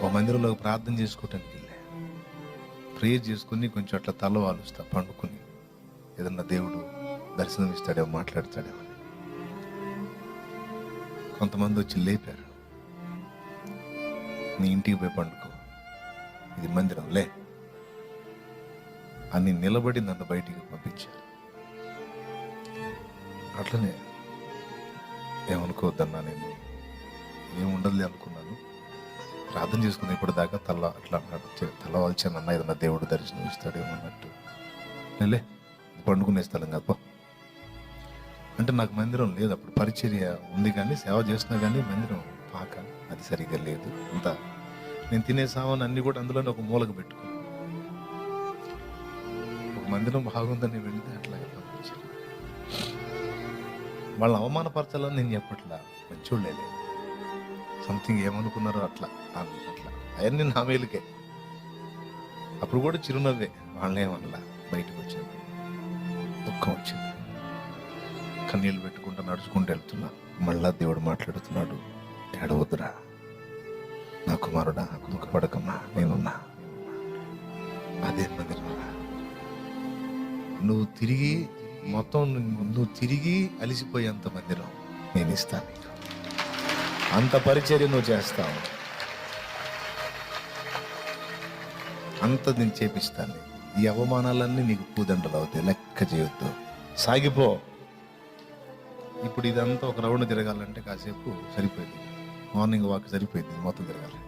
ఓ మందిరంలో ప్రార్థన చేసుకోవటానికి వెళ్ళా. ప్రేయర్ చేసుకుని కొంచెం అట్లా తల వాలుస్తా పండుకుని, ఏదన్నా దేవుడు దర్శనం ఇస్తాడేమో, మాట్లాడతాడేమో. కొంతమంది వచ్చి లేపారు, నీ ఇంటికి పోయి పండుకో, ఇది మందిరం లే అని నిలబడి నన్ను బయటికి పంపించారు. అట్లనే ఏమనుకోవద్దన్నా, నేను ఏముండదులే అనుకున్నాను. ప్రార్థన చేసుకుని ఇప్పటిదాకా తల వాల్చానన్నా, ఏదన్నా దేవుడు దర్శనం ఇస్తాడేమో అన్నట్టు. లే పండుకునే స్థలం కాదు అంటే, నాకు మందిరం లేదు అప్పుడు. పరిచర్య ఉంది కానీ, సేవ చేస్తున్నా కానీ మందిరం పాక అది సరిగ్గా లేదు. అంతా నేను తినే సామాను అన్ని కూడా అందులోనే ఒక మూలకు పెట్టుకున్నాను. ఒక మందిరం బాగుందని వెళితే అట్లాగే పంపించారు. వాళ్ళని అవమానపరచాలని నేను చెప్పట్లా, మంచోళ్ళే, సంథింగ్ ఏమనుకున్నారో అట్లా అవన్నీ నా మేలుకే. అప్పుడు కూడా చిరునవ్వే, వాళ్ళేమనలా. బయటకు వచ్చాను, దుఃఖం వచ్చింది, కన్నీళ్ళు పెట్టుకుంటూ నడుచుకుంటూ వెళ్తున్నా. మళ్ళా దేవుడు మాట్లాడుతున్నాడు, ఏడవద్దురా నా కుమారుడా, దుఃఖపడకమ్మా, నేనున్నా. అదే మందిరం, నువ్వు తిరిగి అలిసిపోయేంత మందిరం నేను ఇస్తాను. అంత పరిచర్య నువ్వు చేస్తావు, అంత నేను చేపిస్తాను. ఈ అవమానాలన్నీ నీకు పూదండలు అవుతాయి, లెక్క చేయొద్దు, సాగిపో. ఇప్పుడు ఇదంతా ఒక రౌండ్ తిరగాలంటే కాసేపు సరిపోయింది, మార్నింగ్ వాక్ సరిపోయింది, మొత్తం తిరగాలి.